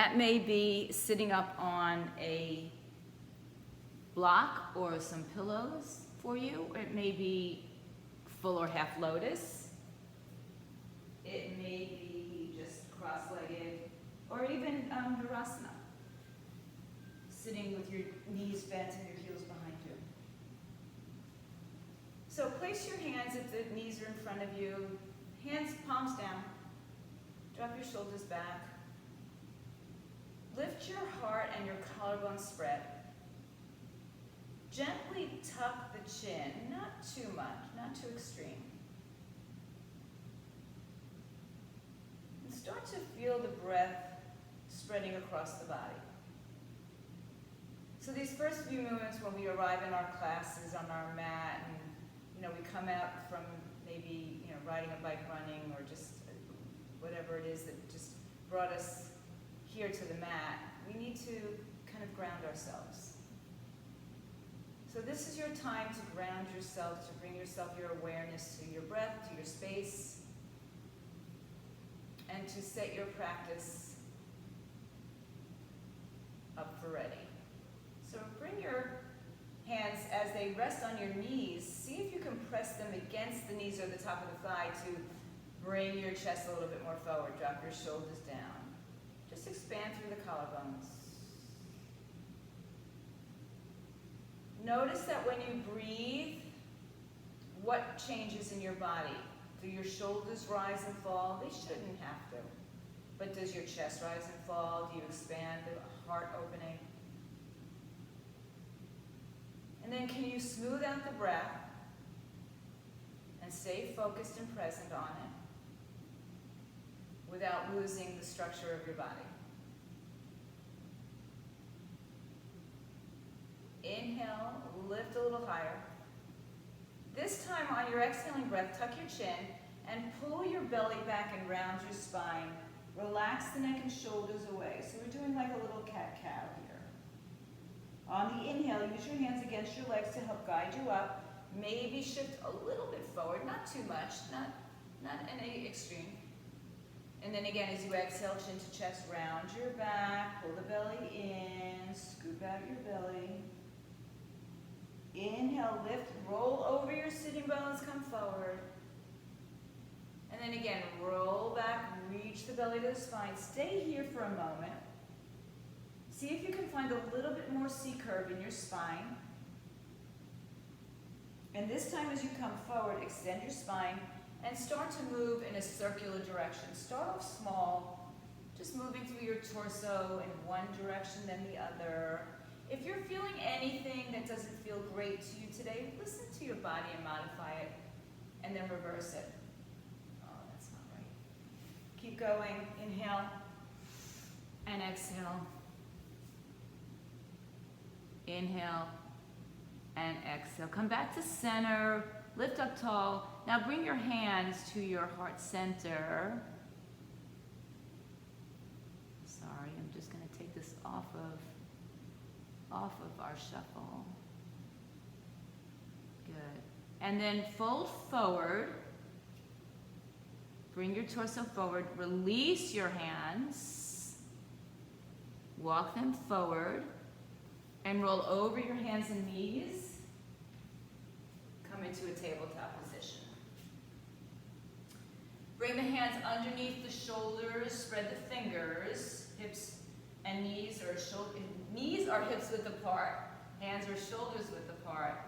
That may be sitting up on a block or some pillows for you. It may be full or half lotus. It may be just cross-legged, or even virasana, sitting with your knees bent and your heels behind you. So place your hands if the knees are in front of you, hands palms down, drop your shoulders back. Lift your heart and your collarbone spread. Gently tuck the chin, not too much, not too extreme. And start to feel the breath spreading across the body. So these first few moments when we arrive in our classes on our mat, and we come out from maybe riding a bike, running, or just whatever it is that just brought us here to the mat, we need to kind of ground ourselves. So this is your time to ground yourself, to bring your awareness to your breath, to your space, and to set your practice up for ready. So bring your hands as they rest on your knees. See if you can press them against the knees or the top of the thigh to bring your chest a little bit more forward. Drop your shoulders down. Just expand through the collarbones. Notice that when you breathe, what changes in your body? Do your shoulders rise and fall? They shouldn't have to. But does your chest rise and fall? Do you expand the heart opening? And then can you smooth out the breath and stay focused and present on it without losing the structure of your body? Inhale, lift a little higher. This time on your exhaling breath, tuck your chin and pull your belly back and round your spine. Relax the neck and shoulders away. So we're doing like a little cat-cow here. On the inhale, use your hands against your legs to help guide you up. Maybe shift a little bit forward, not too much, not in any extreme. And then again, as you exhale, chin to chest, round your back, pull the belly in, scoop out your belly. Inhale, lift, roll over your sitting bones, come forward. And then again, roll back, reach the belly to the spine. Stay here for a moment. See if you can find a little bit more C-curve in your spine. And this time as you come forward, extend your spine and start to move in a circular direction. Start off small, just moving through your torso in one direction, then the other. If you're feeling anything that doesn't feel great to you today, listen to your body and modify it, and then reverse it. Oh, that's not right. Keep going. Inhale and exhale. Inhale and exhale. Come back to center. Lift up tall. Now bring your hands to your heart center. Sorry, I'm just going to take this off of our shuffle. Good. And then fold forward. Bring your torso forward. Release your hands. Walk them forward. And roll over your hands and knees. Come into a tabletop position. Bring the hands underneath the shoulders. Spread the fingers. Hips and knees are hips width apart. Hands are shoulders width apart.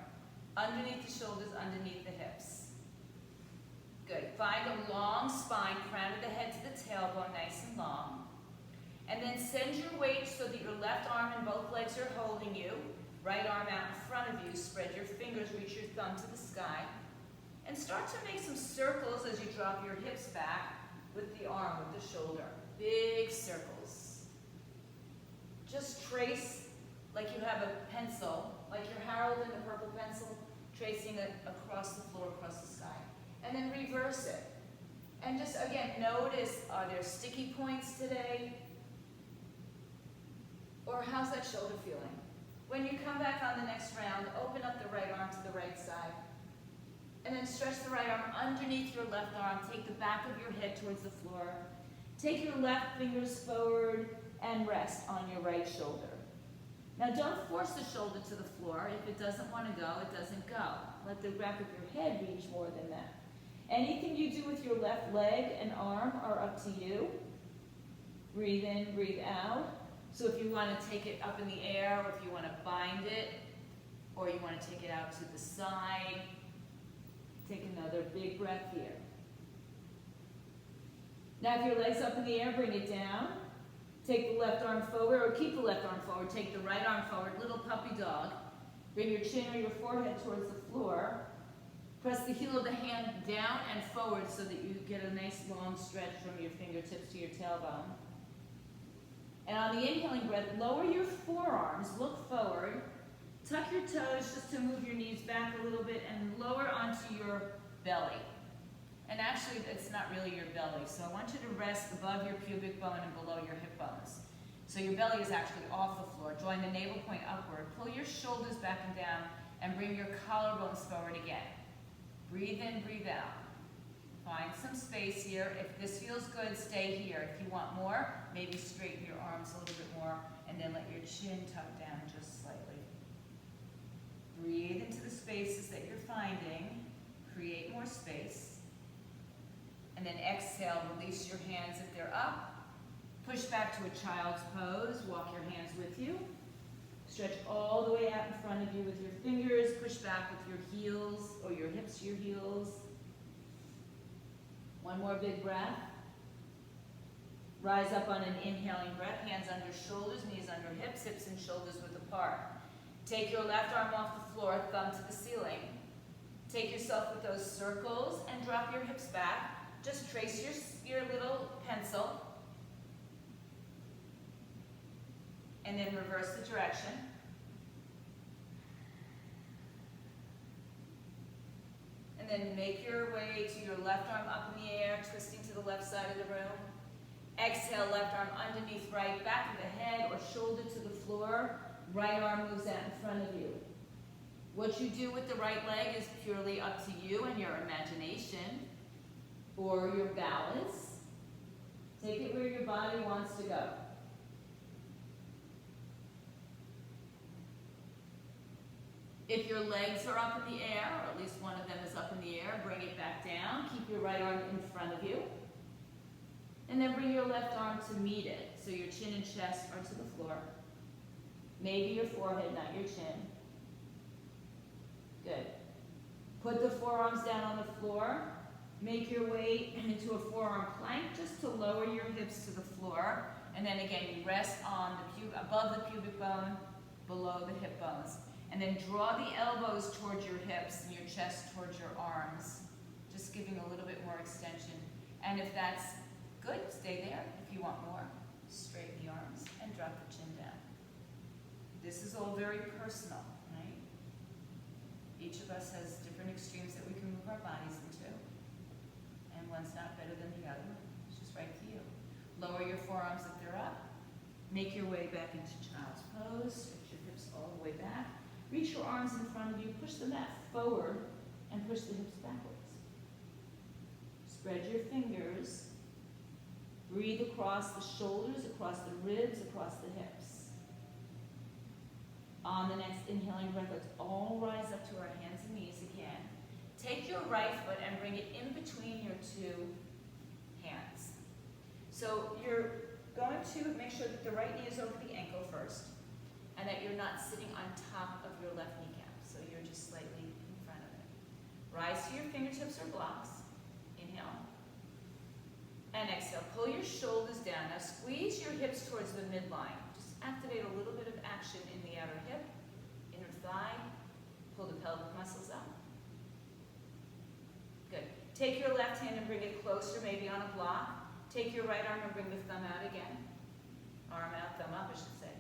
Underneath the shoulders, underneath the hips. Good. Find a long spine, crown of the head to the tailbone, nice and long. And then send your weight so that your left arm and both legs are holding you. Right arm out in front of you. Spread your fingers, reach your thumb to the sky. And start to make some circles as you drop your hips back with the arm, with the shoulder. Big circles. Just trace like you have a pencil, like you're Harold in the purple pencil, tracing it across the floor, across the sky. And then reverse it. And just, again, notice, are there sticky points today? Or how's that shoulder feeling? When you come back on the next round, open up the right arm to the right side. And then stretch the right arm underneath your left arm. Take the back of your head towards the floor. Take your left fingers forward and rest on your right shoulder. Now don't force the shoulder to the floor. If it doesn't want to go, it doesn't go. Let the back of your head reach more than that. Anything you do with your left leg and arm are up to you. Breathe in, breathe out. So if you want to take it up in the air, or if you want to bind it, or you want to take it out to the side, take another big breath here. Now if your leg's up in the air, bring it down. Take the left arm forward, or keep the left arm forward. Take the right arm forward, little puppy dog. Bring your chin or your forehead towards the floor. Press the heel of the hand down and forward so that you get a nice long stretch from your fingertips to your tailbone. And on the inhaling breath, lower your forearms, look forward. Tuck your toes just to move your knees back a little bit and lower onto your belly. And actually, it's not really your belly, so I want you to rest above your pubic bone and below your hip bones. So your belly is actually off the floor. Drawing the navel point upward. Pull your shoulders back and down and bring your collarbones forward again. Breathe in, breathe out. Find some space here. If this feels good, stay here. If you want more, maybe straighten your arms a little bit more and then let your chin tuck down just slightly. Breathe into the spaces that you're finding. Create more space. And then exhale, release your hands if they're up. Push back to a child's pose. Walk your hands with you. Stretch all the way out in front of you with your fingers. Push back with your heels, or your hips to your heels. One more big breath. Rise up on an inhaling breath. Hands under shoulders, knees under hips, hips and shoulders width apart. Take your left arm off the floor, thumb to the ceiling. Take yourself with those circles and drop your hips back. Just trace your little pencil. And then reverse the direction. And then make your way to your left arm up in the air, twisting to the left side of the room. Exhale, left arm underneath right, back of the head or shoulder to the floor. Right arm moves out in front of you. What you do with the right leg is purely up to you and your imagination or your balance. Take it where your body wants to go. If your legs are up in the air, or at least one of them is up in the air, bring it back down. Keep your right arm in front of you. And then bring your left arm to meet it. So your chin and chest are to the floor. Maybe your forehead, not your chin. Good. Put the forearms down on the floor. Make your way into a forearm plank just to lower your hips to the floor. And then again, you rest on above the pubic bone, below the hip bones. And then draw the elbows towards your hips and your chest towards your arms. Just giving a little bit more extension. And if that's good, stay there. If you want more, straighten the arms and drop the chin down. This is all very personal, right? Each of us has different extremes that we can move our bodies into. And one's not better than the other. It's just right to you. Lower your forearms if they're up. Make your way back into child's pose. Stretch your hips all the way back. Reach your arms in front of you. Push the mat forward and push the hips backwards. Spread your fingers. Breathe across the shoulders, across the ribs, across the hips. On the next inhaling breath, let's all rise up to our hands and knees again. Take your right foot and bring it in between your two hands. So you're going to make sure that the right knee is over the ankle first, and that you're not sitting on top of your left kneecap. So you're just slightly in front of it. Rise to your fingertips or blocks. Inhale. And exhale. Pull your shoulders down. Now squeeze your hips towards the midline. Just activate a little bit of action in the outer hip, inner thigh. Pull the pelvic muscles up. Good. Take your left hand and bring it closer, maybe on a block. Take your right arm and bring the thumb out again. Arm out, thumb up, I should say.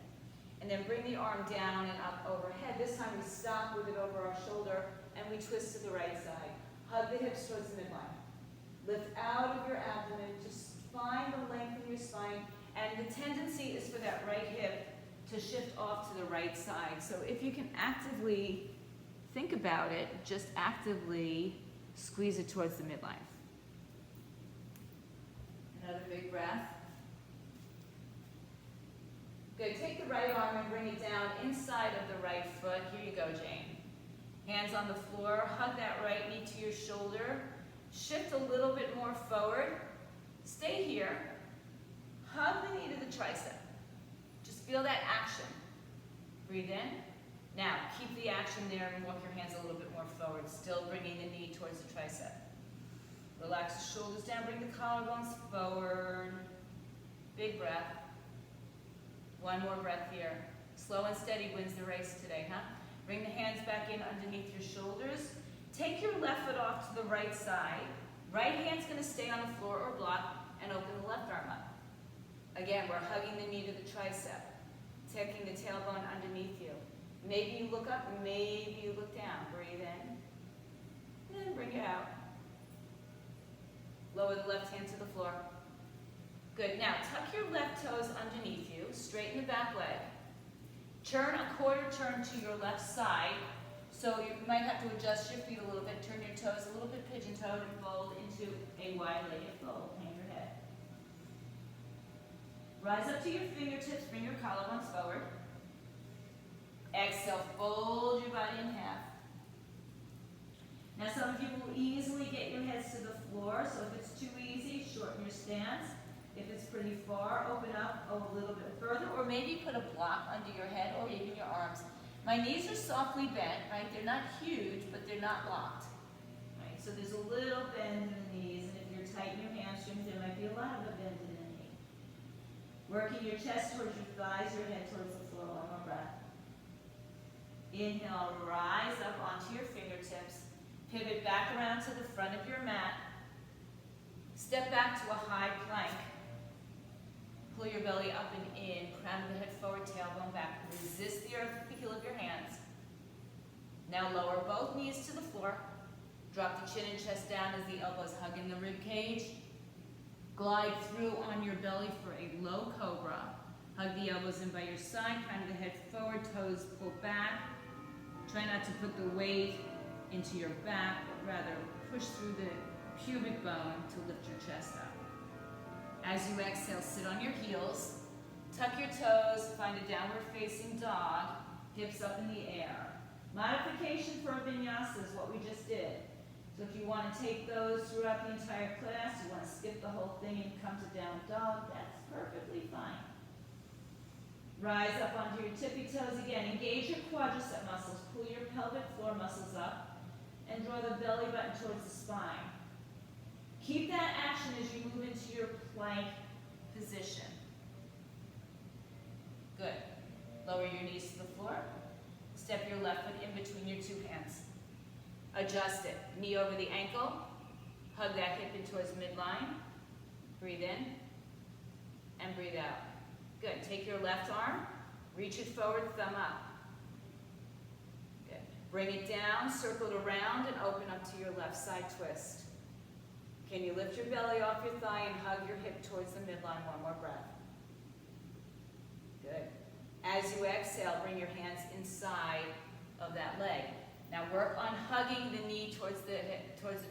And then bring the arm down and up overhead. This time we stop with it over our shoulder and we twist to the right side. Hug the hips towards the midline. Lift out of your abdomen. Just find the length in your spine. And the tendency is for that right hip to shift off to the right side. So if you can actively think about it, just actively squeeze it towards the midline. Another big breath. Good, take the right arm and bring it down inside of the right foot. Here you go, Jane. Hands on the floor, hug that right knee to your shoulder. Shift a little bit more forward. Stay here. Hug the knee to the tricep. Just feel that action. Breathe in. Now, keep the action there and walk your hands a little bit more forward, still bringing the knee towards the tricep. Relax the shoulders down, bring the collarbones forward. Big breath. One more breath here. Slow and steady wins the race today, huh? Bring the hands back in underneath your shoulders. Take your left foot off to the right side. Right hand's gonna stay on the floor or block, and open the left arm up. Again, we're hugging the knee to the tricep, taking the tailbone underneath you. Maybe you look up, maybe you look down. Breathe in, and then bring it out. Lower the left hand to the floor. Good, now tuck your left toes underneath you, straighten the back leg. Turn a quarter turn to your left side, so you might have to adjust your feet a little bit, turn your toes a little bit pigeon-toed and fold into a wide-legged fold. Hang your head. Rise up to your fingertips, bring your collarbones forward. Exhale, fold your body in half. Now some of you will easily get your heads to the floor, so if it's too easy, shorten your stance. If it's pretty far, open up a little bit further, or maybe put a block under your head or even your arms. My knees are softly bent, right? They're not huge, but they're not locked. Right? So there's a little bend in the knees, and if you're tight in your hamstrings, there might be a lot of a bend in the knee. Working your chest towards your thighs, your head towards the floor. One more breath. Inhale, rise up onto your fingertips. Pivot back around to the front of your mat. Step back to a high plank. Pull your belly up and in, crown of the head forward, tailbone back. Resist the earth with the heel of your hands. Now lower both knees to the floor. Drop the chin and chest down as the elbows hug in the rib cage. Glide through on your belly for a low cobra. Hug the elbows in by your side, crown of the head forward, toes pull back. Try not to put the weight into your back, but rather push through the pubic bone to lift your chest up. As you exhale, sit on your heels, tuck your toes, find a downward facing dog, hips up in the air. Modification for a vinyasa is what we just did. So if you want to take those throughout the entire class, you want to skip the whole thing and come to down dog, that's perfectly fine. Rise up onto your tippy toes again. Engage your quadricep muscles, pull your pelvic floor muscles up, and draw the belly button towards the spine. Keep that action as you move into your plank position. Good. Lower your knees to the floor. Step your left foot in between your two hands. Adjust it. Knee over the ankle. Hug that hip in towards midline. Breathe in and breathe out. Good. Take your left arm. Reach it forward, thumb up. Good. Bring it down, circle it around, and open up to your left side twist. Can you lift your belly off your thigh and hug your hip towards the midline? One more breath. Good. As you exhale, bring your hands inside of that leg. Now work on hugging the knee towards the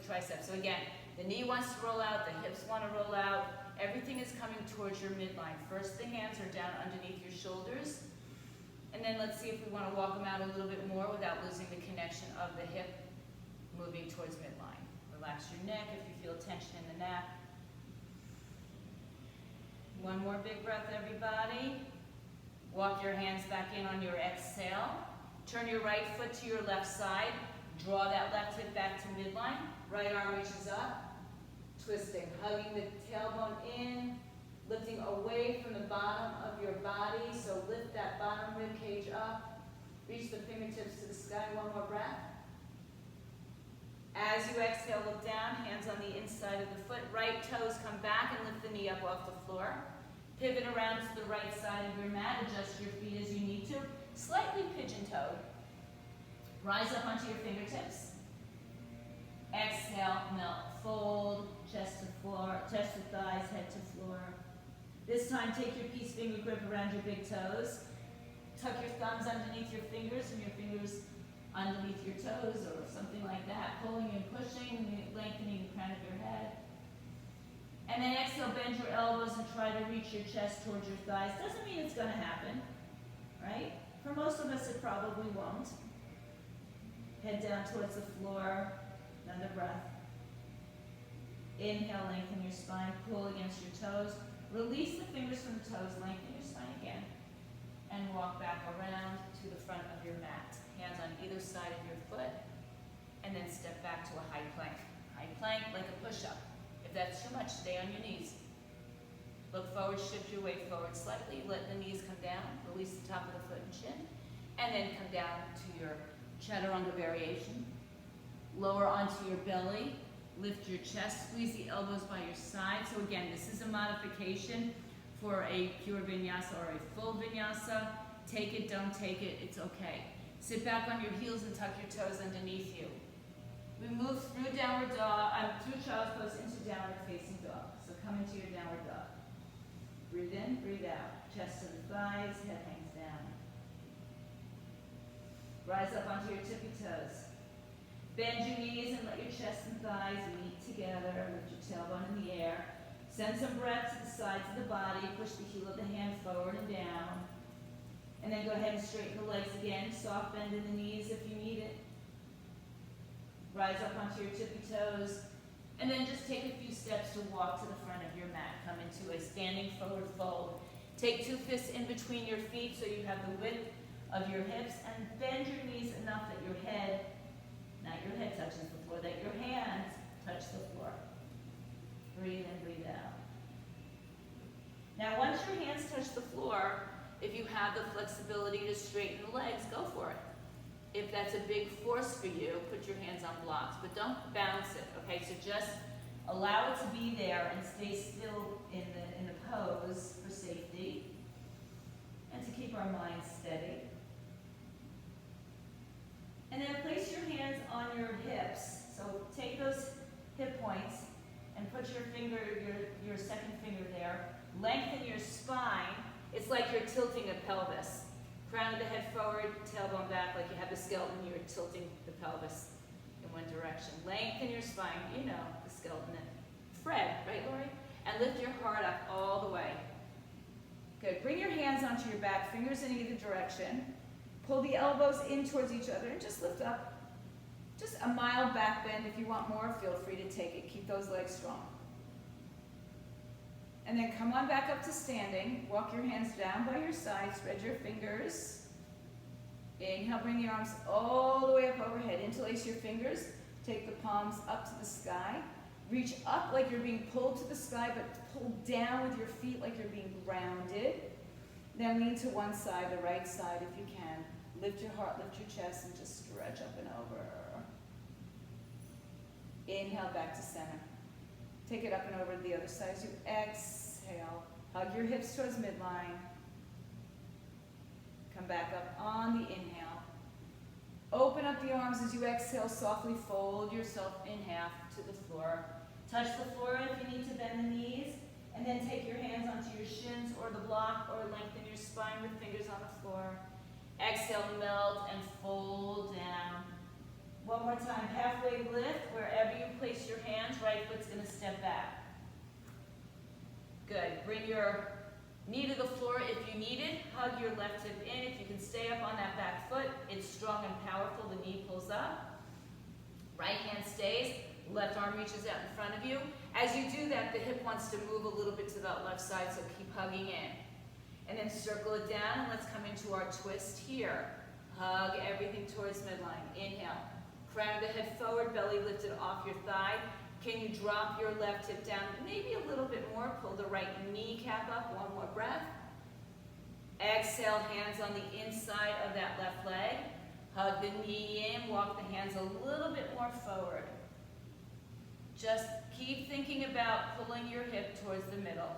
tricep. So again, the knee wants to roll out, the hips want to roll out. Everything is coming towards your midline. First, the hands are down underneath your shoulders. And then let's see if we want to walk them out a little bit more without losing the connection of the hip moving towards midline. Relax your neck if you feel tension in the neck. One more big breath, everybody. Walk your hands back in on your exhale. Turn your right foot to your left side. Draw that left hip back to midline. Right arm reaches up. Twisting, hugging the tailbone in, lifting away from the bottom of your body. So lift that bottom rib cage up. Reach the fingertips to the sky. One more breath. As you exhale, look down, hands on the inside of the foot. Right toes come back and lift the knee up off the floor. Pivot around to the right side of your mat. Adjust your feet as you need to. Slightly pigeon-toed. Rise up onto your fingertips. Exhale, melt, fold, chest to floor, chest to thighs, head to floor. This time, take your peace finger grip around your big toes. Tuck your thumbs underneath your fingers and your fingers underneath your toes or something like that, pulling and pushing, lengthening the crown of your head. And then exhale, bend your elbows and try to reach your chest towards your thighs. Doesn't mean it's going to happen, right? For most of us, it probably won't. Head down towards the floor. Another breath. Inhale, lengthen your spine, pull against your toes. Release the fingers from the toes, lengthen your spine again. And walk back around to the front of your mat. Hands on either side of your foot. And then step back to a high plank. High plank like a push-up. If that's too much, stay on your knees. Look forward, shift your weight forward slightly. Let the knees come down. Release the top of the foot and chin. And then come down to your chaturanga variation. Lower onto your belly. Lift your chest. Squeeze the elbows by your side. So again, this is a modification for a pure vinyasa or a full vinyasa. Take it, don't take it, it's okay. Sit back on your heels and tuck your toes underneath you. We move through downward dog, through child's pose into downward facing dog. So come into your downward dog. Breathe in, breathe out. Chest to the thighs, head hangs down. Rise up onto your tippy toes. Bend your knees and let your chest and thighs meet together. Lift your tailbone in the air. Send some breath to the sides of the body. Push the heel of the hand forward and down. And then go ahead and straighten the legs again. Soft bend in the knees if you need it. Rise up onto your tippy toes. And then just take a few steps to walk to the front of your mat. Come into a standing forward fold. Take 2 fists in between your feet so you have the width of your hips. And bend your knees enough that your head, not your head touches the floor, that your hands touch the floor. Breathe in, breathe out. Now once your hands touch the floor, if you have the flexibility to straighten the legs, go for it. If that's a big force for you, put your hands on blocks, but don't bounce it, okay? So just allow it to be there and stay still in the pose for safety and to keep our minds steady. And then place your hands on your hips. So take those hip points and put your finger, your second finger there. Lengthen your spine. It's like you're tilting a pelvis. Crown of the head forward, tailbone back, like you have the skeleton, you're tilting the pelvis in one direction. Lengthen your spine, you know the skeleton. Fred, right, Lori? And lift your heart up all the way. Good. Bring your hands onto your back, fingers in either direction. Pull the elbows in towards each other and just lift up. Just a mild back bend. If you want more, feel free to take it. Keep those legs strong. And then come on back up to standing. Walk your hands down by your side. Spread your fingers. Inhale, bring the arms all the way up overhead. Interlace your fingers. Take the palms up to the sky. Reach up like you're being pulled to the sky, but pull down with your feet like you're being grounded. Then lean to one side, the right side if you can. Lift your heart, lift your chest, and just stretch up and over. Inhale, back to center. Take it up and over to the other side as you exhale. Hug your hips towards midline. Come back up on the inhale. Open up the arms as you exhale. Softly fold yourself in half to the floor. Touch the floor if you need to bend the knees. And then take your hands onto your shins or the block or lengthen your spine with fingers on the floor. Exhale, melt and fold down. One more time, halfway lift. Wherever you place your hands, right foot's going to step back. Good. Bring your knee to the floor if you need it. Hug your left hip in. If you can stay up on that back foot, it's strong and powerful. The knee pulls up. Right hand stays. Left arm reaches out in front of you. As you do that, the hip wants to move a little bit to that left side, so keep hugging in. And then circle it down, and let's come into our twist here. Hug everything towards midline. Inhale. Crown of the head forward, belly lifted off your thigh. Can you drop your left hip down maybe a little bit more? Pull the right kneecap up. One more breath. Exhale, hands on the inside of that left leg. Hug the knee in. Walk the hands a little bit more forward. Just keep thinking about pulling your hip towards the middle.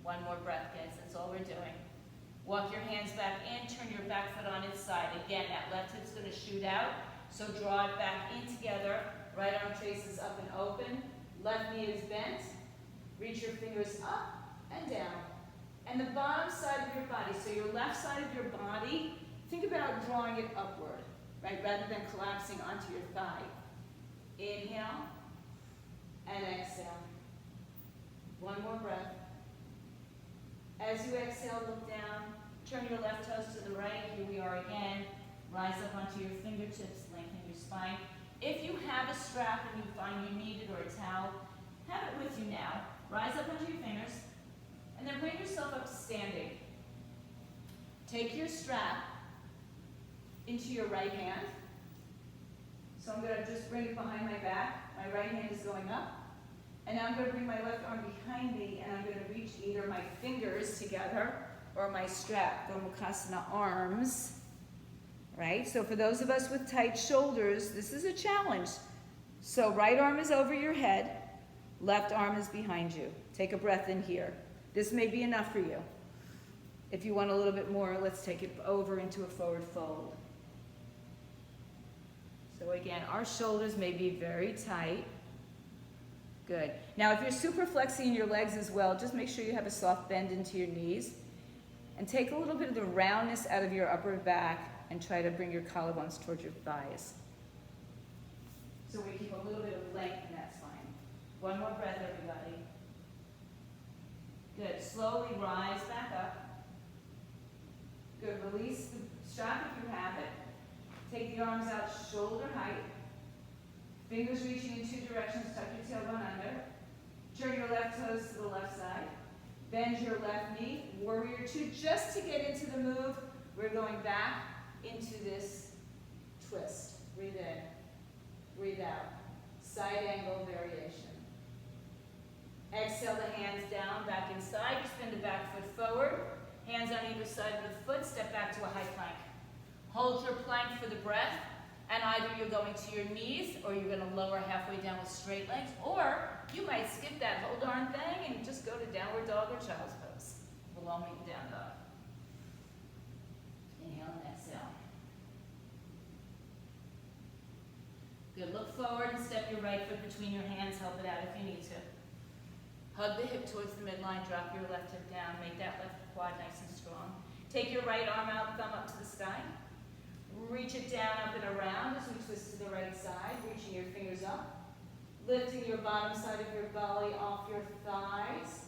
One more breath, guys. That's all we're doing. Walk your hands back in. Turn your back foot on its side. Again, that left hip's going to shoot out. So draw it back in together. Right arm traces up and open. Left knee is bent. Reach your fingers up and down. And the bottom side of your body, so your left side of your body, think about drawing it upward, right? Rather than collapsing onto your thigh. Inhale and exhale. One more breath. As you exhale, look down. Turn your left toes to the right. Here we are again. Rise up onto your fingertips, lengthen your spine. If you have a strap and you find you need it or a towel, have it with you now. Rise up onto your fingers, and then bring yourself up to standing. Take your strap into your right hand. So I'm going to just bring it behind my back. My right hand is going up. And now I'm going to bring my left arm behind me, and I'm going to reach either my fingers together or my strap, Gomukhasana arms. Right? So for those of us with tight shoulders, this is a challenge. So right arm is over your head, left arm is behind you. Take a breath in here. This may be enough for you. If you want a little bit more, let's take it over into a forward fold. So again, our shoulders may be very tight. Good. Now if you're super flexing your legs as well, just make sure you have a soft bend into your knees. And take a little bit of the roundness out of your upper back and try to bring your collarbones towards your thighs. So we keep a little bit of length in that spine. One more breath, everybody. Good. Slowly rise back up. Good. Release the strap if you have it. Take the arms out shoulder height. Fingers reaching in two directions. Tuck your tailbone under. Turn your left toes to the left side. Bend your left knee. Warrior two. Just to get into the move, we're going back into this twist. Breathe in, breathe out. Side angle variation. Exhale the hands down, back inside. Spin the back foot forward. Hands on either side of the foot. Step back to a high plank. Hold your plank for the breath. And either you're going to your knees or you're going to lower halfway down with straight legs. Or you might skip that whole darn thing and just go to downward dog or child's pose. Below me, down dog. Inhale and exhale. Good. Look forward and step your right foot between your hands. Help it out if you need to. Hug the hip towards the midline. Drop your left hip down. Make that left quad nice and strong. Take your right arm out, thumb up to the sky. Reach it down, up and around as we twist to the right side. Reaching your fingers up. Lifting your bottom side of your belly off your thighs.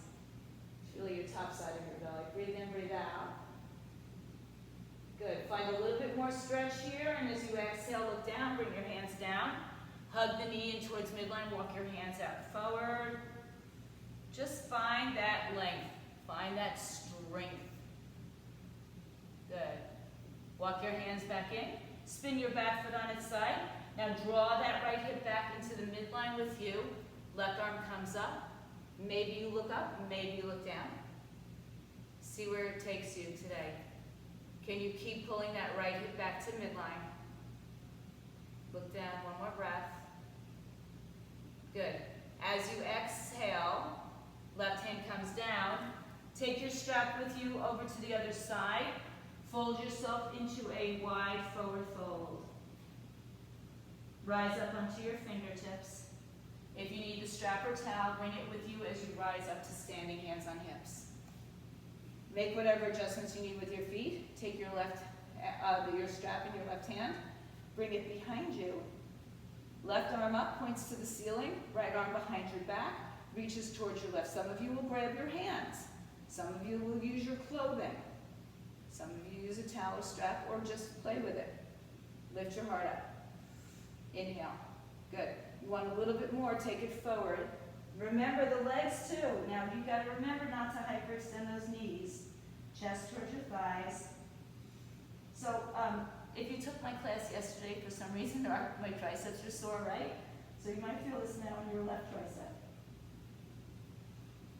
Feel your top side of your belly. Breathe in, breathe out. Good. Find a little bit more stretch here, and as you exhale, look down, bring your hands down. Hug the knee in towards midline, walk your hands out forward. Just find that length. Find that strength. Good. Walk your hands back in. Spin your back foot on its side. Now draw that right hip back into the midline with you. Left arm comes up. Maybe you look up, maybe you look down. See where it takes you today. Can you keep pulling that right hip back to midline? Look down, one more breath. Good. As you exhale, left hand comes down. Take your strap with you over to the other side. Fold yourself into a wide forward fold. Rise up onto your fingertips. If you need a strap or towel, bring it with you as you rise up to standing, hands on hips. Make whatever adjustments you need with your feet. Take your your strap in your left hand. Bring it behind you. Left arm up, points to the ceiling. Right arm behind your back, reaches towards your left. Some of you will grab your hands. Some of you will use your clothing. Some of you use a towel or strap or just play with it. Lift your heart up. Inhale. Good. You want a little bit more, take it forward. Remember the legs too. Now you've got to remember not to hyperextend those knees. Chest towards your thighs. So if you took my class yesterday for some reason, my triceps are sore, right? So you might feel this now in your left tricep.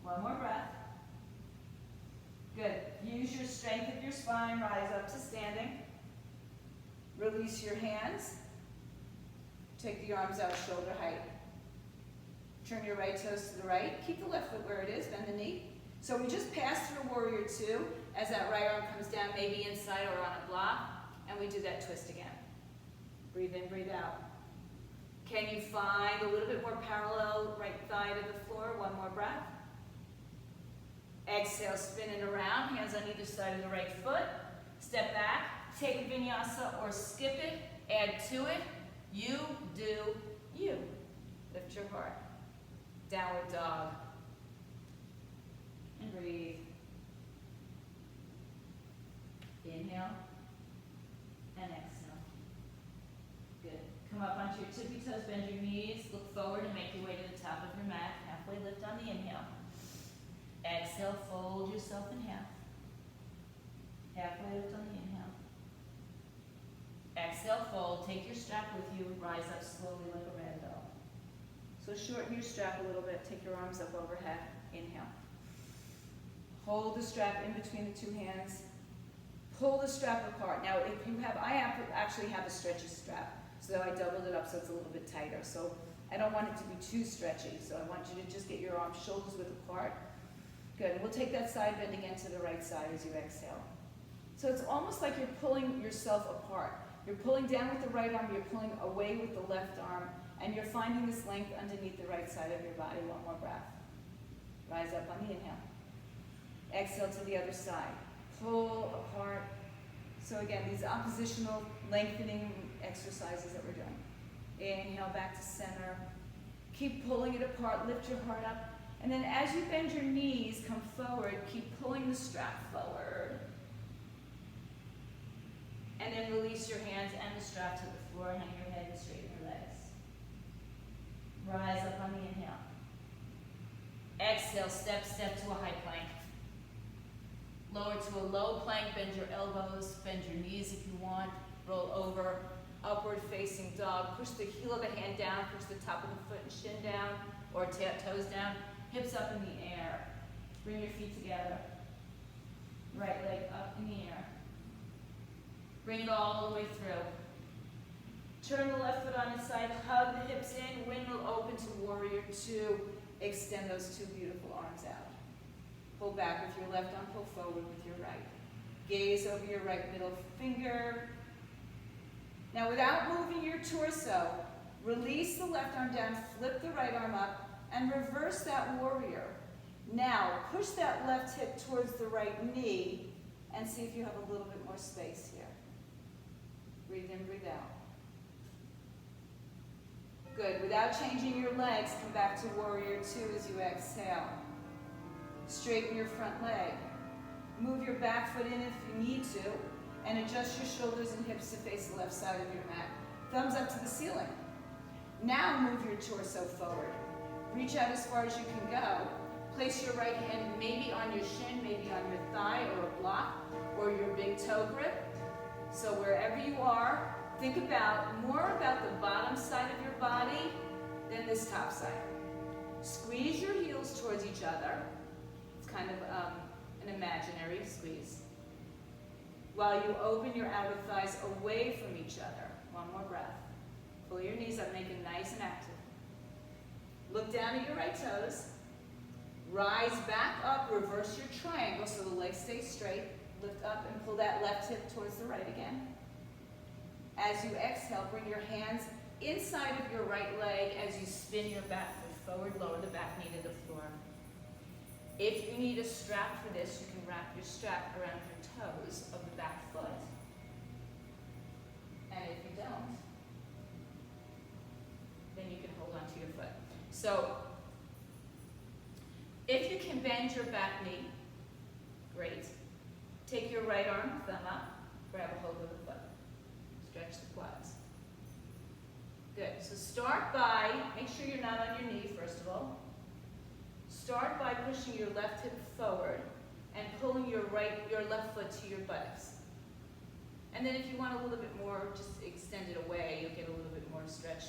One more breath. Good. Use your strength of your spine. Rise up to standing. Release your hands. Take the arms out shoulder height. Turn your right toes to the right. Keep the left foot where it is. Bend the knee. So we just passed through warrior two as that right arm comes down, maybe inside or on a block, and we do that twist again. Breathe in, breathe out. Can you find a little bit more parallel right thigh to the floor? One more breath. Exhale, spin it around, hands on either side of the right foot. Step back, take a vinyasa or skip it, add to it. You do you. Lift your heart. Downward dog. And breathe. Inhale. And exhale. Good. Come up onto your tippy toes, bend your knees, look forward and make your way to the top of your mat. Halfway lift on the inhale. Exhale, fold yourself in half. Halfway lift on the inhale. Exhale, fold. Take your strap with you. Rise up slowly like a ragdoll. So shorten your strap a little bit. Take your arms up overhead. Inhale. Hold the strap in between the two hands. Pull the strap apart. Now, if you have, actually have a stretchy strap, so I doubled it up so it's a little bit tighter. So I don't want it to be too stretchy. So I want you to just get your arms, shoulders width apart. Good. And we'll take that side bend again to the right side as you exhale. So it's almost like you're pulling yourself apart. You're pulling down with the right arm, you're pulling away with the left arm, and you're finding this length underneath the right side of your body. One more breath. Rise up on the inhale. Exhale to the other side. Pull apart. So again, these oppositional lengthening exercises that we're doing. Inhale back to center. Keep pulling it apart, lift your heart up. And then as you bend your knees, come forward, keep pulling the strap forward. And then release your hands and the strap to the floor, hang your head and straighten your legs. Rise up on the inhale. Exhale, step to a high plank. Lower to a low plank, bend your elbows, bend your knees if you want, roll over, upward facing dog. Push the heel of the hand down, push the top of the foot and shin down, or toes down, hips up in the air. Bring your feet together. Right leg up in the air. Bring it all the way through. Turn the left foot on its side, hug the hips in, window open to warrior two. Extend those two beautiful arms out. Pull back with your left arm, pull forward with your right. Gaze over your right middle finger. Now without moving your torso, release the left arm down, flip the right arm up, and reverse that warrior. Now push that left hip towards the right knee and see if you have a little bit more space here. Breathe in, breathe out. Good. Without changing your legs, come back to warrior two as you exhale. Straighten your front leg. Move your back foot in if you need to, and adjust your shoulders and hips to face the left side of your mat. Thumbs up to the ceiling. Now move your torso forward. Reach out as far as you can go. Place your right hand maybe on your shin, maybe on your thigh or a block, or your big toe grip. So wherever you are, think more about the bottom side of your body than this top side. Squeeze your heels towards each other. It's kind of an imaginary squeeze. While you open your outer thighs away from each other. One more breath. Pull your knees up, make it nice and active. Look down at your right toes. Rise back up, reverse your triangle so the legs stay straight. Lift up and pull that left hip towards the right again. As you exhale, bring your hands inside of your right leg as you spin your back foot forward, lower the back knee to the floor. If you need a strap for this, you can wrap your strap around your toes of the back foot. And if you don't, then you can hold onto your foot. So, if you can bend your back knee, great. Take your right arm, thumb up, grab a hold of the foot. Stretch the quads. Good. So start by, make sure you're not on your knee first of all. Start by pushing your left hip forward and pulling your left foot to your buttocks. And then if you want a little bit more, just extend it away. You'll get a little bit more stretch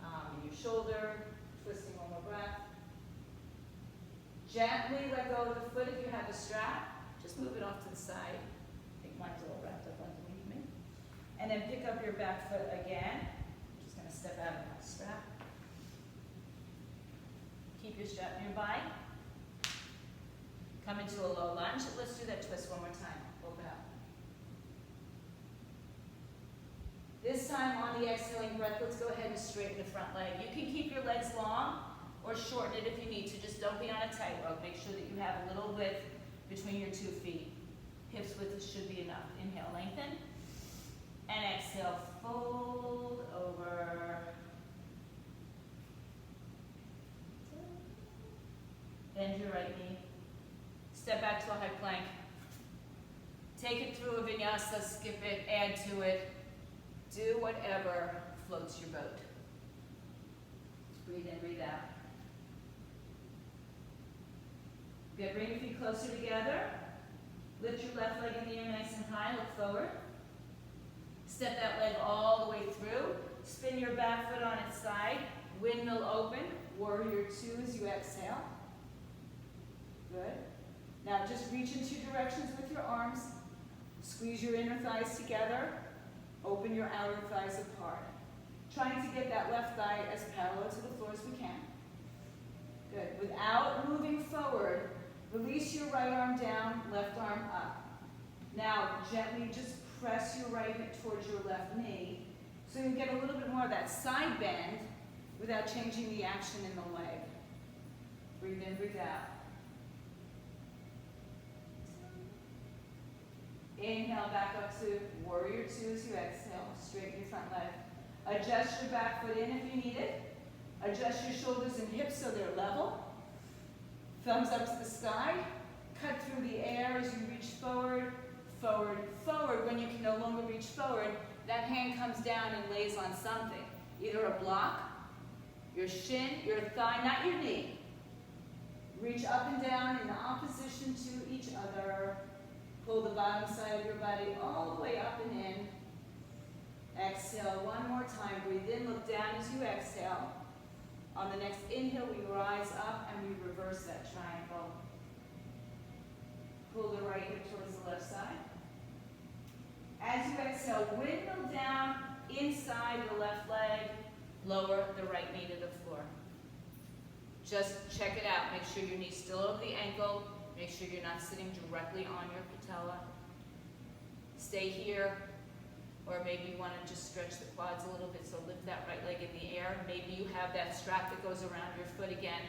in your shoulder. Twisting, one more breath. Gently let go of the foot if you have a strap. Just move it off to the side. I think mine's all wrapped up underneath me. And then pick up your back foot again. I'm just going to step out of that strap. Keep your strap nearby. Come into a low lunge. Let's do that twist one more time. Open up. This time on the exhaling breath, let's go ahead and straighten the front leg. You can keep your legs long or shorten it if you need to. Just don't be on a tightrope. Make sure that you have a little width between your 2 feet. Hips width should be enough. Inhale, lengthen. And exhale, fold over. Bend your right knee. Step back to a high plank. Take it through a vinyasa, skip it, add to it. Do whatever floats your boat. Breathe in, breathe out. Good, bring your feet closer together. Lift your left leg in the air nice and high, look forward. Step that leg all the way through. Spin your back foot on its side. Windmill open, warrior two as you exhale. Good. Now just reach in two directions with your arms. Squeeze your inner thighs together. Open your outer thighs apart. Trying to get that left thigh as parallel to the floor as we can. Good. Without moving forward, release your right arm down, left arm up. Now gently just press your right hip towards your left knee so you get a little bit more of that side bend without changing the action in the leg. Breathe in, breathe out. Inhale, back up to warrior two as you exhale. Straighten your front leg. Adjust your back foot in if you need it. Adjust your shoulders and hips so they're level. Thumbs up to the sky. Cut through the air as you reach forward, forward, forward. When you can no longer reach forward, that hand comes down and lays on something. Either a block, your shin, your thigh, not your knee. Reach up and down in opposition to each other. Pull the bottom side of your body all the way up and in. Exhale one more time. Breathe in, look down as you exhale. On the next inhale, we rise up and we reverse that triangle. Pull the right hip towards the left side. As you exhale, windmill down inside the left leg. Lower the right knee to the floor. Just check it out. Make sure your knee's still over the ankle. Make sure you're not sitting directly on your patella. Stay here. Or maybe you want to just stretch the quads a little bit, so lift that right leg in the air. Maybe you have that strap that goes around your foot again.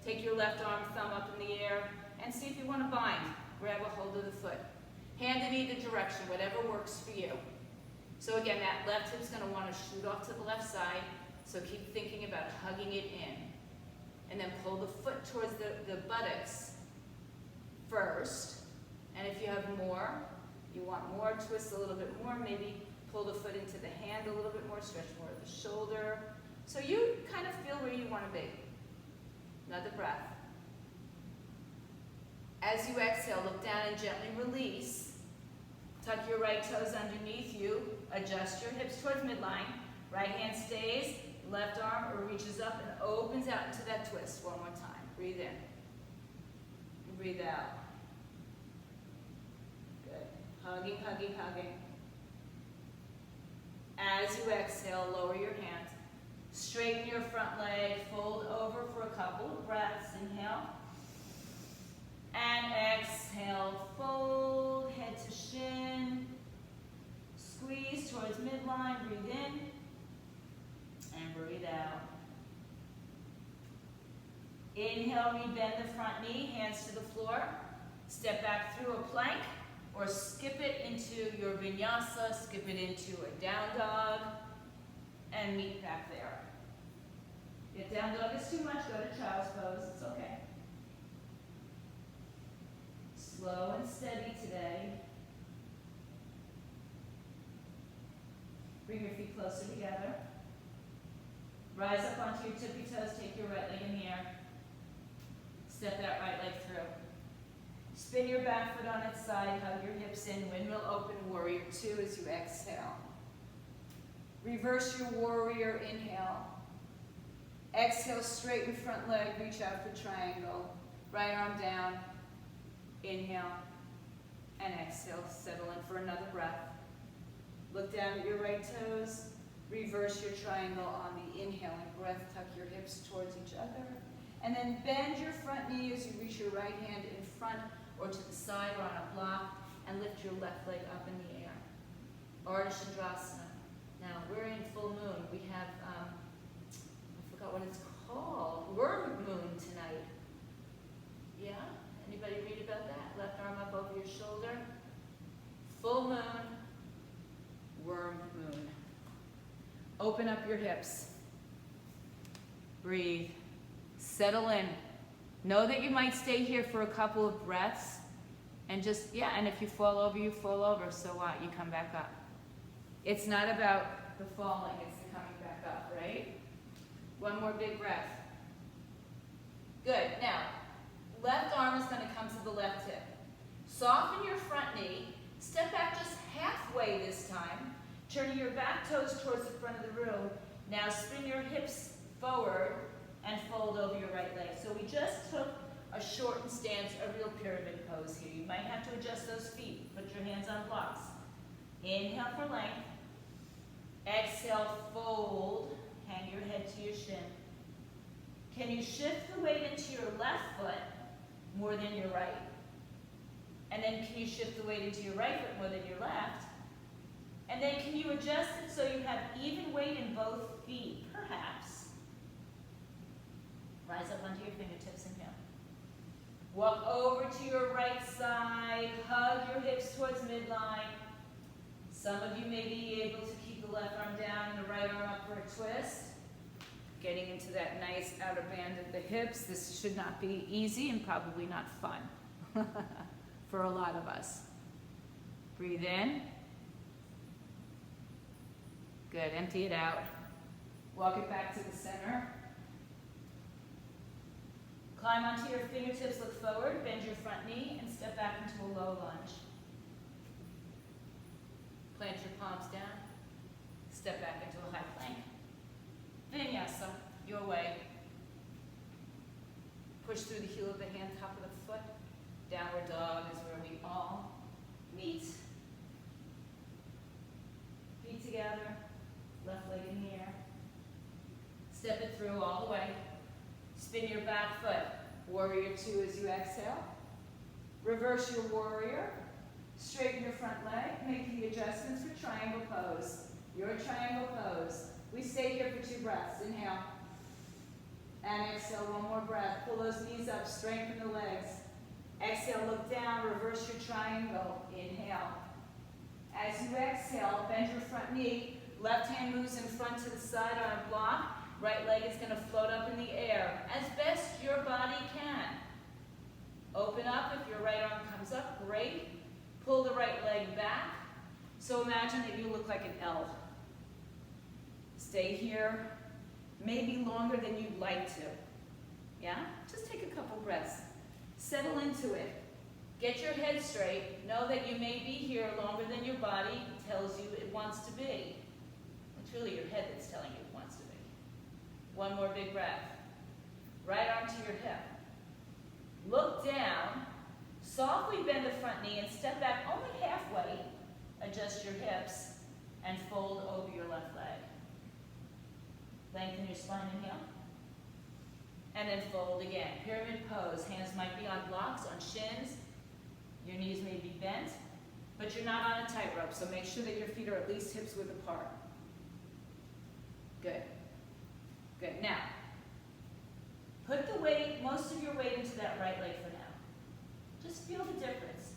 Take your left arm, thumb up in the air, and see if you want to bind. Grab a hold of the foot. Hand in either direction, whatever works for you. So again, that left hip's going to want to shoot off to the left side, so keep thinking about hugging it in. And then pull the foot towards the buttocks first. And if you have more, you want more, twist a little bit more, maybe pull the foot into the hand a little bit more, stretch more of the shoulder. So you kind of feel where you want to be. Another breath. As you exhale, look down and gently release. Tuck your right toes underneath you. Adjust your hips towards midline. Right hand stays, left arm reaches up and opens out into that twist. One more time. Breathe in. And breathe out. Hugging, hugging, hugging. As you exhale, lower your hands. Straighten your front leg, fold over for a couple of breaths. Inhale. And exhale, fold, head to shin. Squeeze towards midline, breathe in. And breathe out. Inhale, rebend the front knee, hands to the floor. Step back through a plank. Or skip it into your vinyasa, skip it into a down dog, and meet back there. If down dog is too much, go to child's pose, it's okay. Slow and steady today. Bring your feet closer together. Rise up onto your tippy toes, take your right leg in the air. Step that right leg through. Spin your back foot on its side, hug your hips in, windmill open, warrior two as you exhale. Reverse your warrior, inhale. Exhale, straighten front leg, reach out for triangle. Right arm down, inhale, and exhale. Settle in for another breath. Look down at your right toes. Reverse your triangle on the inhaling breath. Tuck your hips towards each other. And then bend your front knee as you reach your right hand in front or to the side or on a block, and lift your left leg up in the air. Ardha Chandrasana. Now, we're in full moon. We have, I forgot what it's called, worm moon tonight. Yeah? Anybody read about that? Left arm up over your shoulder. Full moon, worm moon. Open up your hips. Breathe. Settle in. Know that you might stay here for a couple of breaths and just, yeah, and if you fall over, you fall over. So what? You come back up. It's not about the falling, it's the coming back up, right? One more big breath. Good. Now, left arm is going to come to the left hip. Soften your front knee. Step back just halfway this time. Turn your back toes towards the front of the room. Now spin your hips forward and fold over your right leg. So we just took a shortened stance, a real pyramid pose here. You might have to adjust those feet. Put your hands on blocks. Inhale for length. Exhale, fold. Hang your head to your shin. Can you shift the weight into your left foot more than your right? And then can you shift the weight into your right foot more than your left? And then can you adjust it so you have even weight in both feet, perhaps? Rise up onto your fingertips, inhale. Walk over to your right side, hug your hips towards midline. Some of you may be able to keep the left arm down and the right arm up for a twist. Getting into that nice outer band of the hips. This should not be easy and probably not fun for a lot of us. Breathe in. Good, empty it out. Walk it back to the center. Climb onto your fingertips, look forward, bend your front knee, and step back into a low lunge. Plant your palms down. Step back into a high plank. Vinyasa, your way. Push through the heel of the hand, top of the foot. Downward dog is where we all meet. Feet together, left leg in the air. Step it through all the way. Spin your back foot. Warrior 2 as you exhale. Reverse your warrior. Straighten your front leg. Make the adjustments for triangle pose. Your triangle pose. We stay here for 2 breaths. Inhale. And exhale, one more breath. Pull those knees up, strengthen the legs. Exhale, look down, reverse your triangle. Inhale. As you exhale, bend your front knee. Left hand moves in front to the side on a block. Right leg is going to float up in the air as best your body can. Open up if your right arm comes up, great. Pull the right leg back. So imagine that you look like an L. Stay here, maybe longer than you'd like to. Yeah? Just take a couple breaths. Settle into it. Get your head straight. Know that you may be here longer than your body tells you it wants to be. It's really your head that's telling you it wants to be. One more big breath. Right arm to your hip. Look down. Softly bend the front knee and step back only halfway. Adjust your hips and fold over your left leg. Lengthen your spine, inhale. And then fold again. Pyramid pose. Hands might be on blocks, on shins. Your knees may be bent, but you're not on a tightrope, so make sure that your feet are at least hips width apart. Good. Good. Now, put the weight, most of your weight into that right leg for now. Just feel the difference.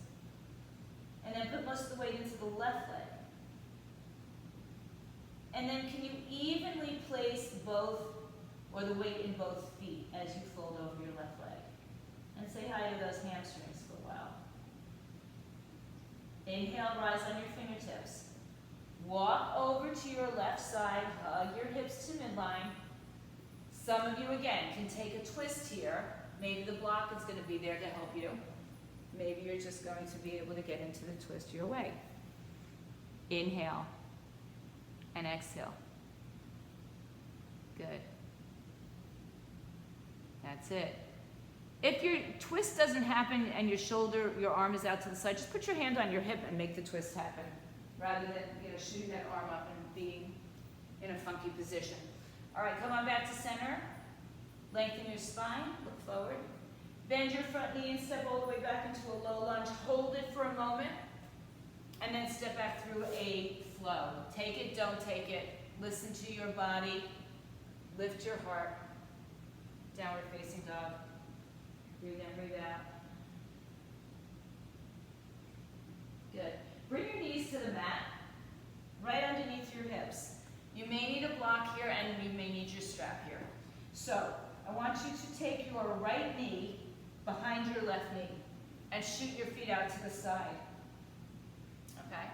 And then put most of the weight into the left leg. And then can you evenly place both, or the weight in both feet as you fold over your left leg? And say hi to those hamstrings for a while. Inhale, rise on your fingertips. Walk over to your left side, hug your hips to midline. Some of you, again, can take a twist here. Maybe the block is going to be there to help you. Maybe you're just going to be able to get into the twist your way. Inhale and exhale. Good. That's it. If your twist doesn't happen and your arm is out to the side, just put your hand on your hip and make the twist happen, rather than shooting that arm up and being in a funky position. All right, come on back to center. Lengthen your spine, look forward. Bend your front knee and step all the way back into a low lunge. Hold it for a moment, and then step back through a flow. Take it, don't take it. Listen to your body. Lift your heart. Downward facing dog. Breathe in, breathe out. Good. Bring your knees to the mat, right underneath your hips. You may need a block here, and you may need your strap here. So, I want you to take your right knee behind your left knee, and shoot your feet out to the side. Okay?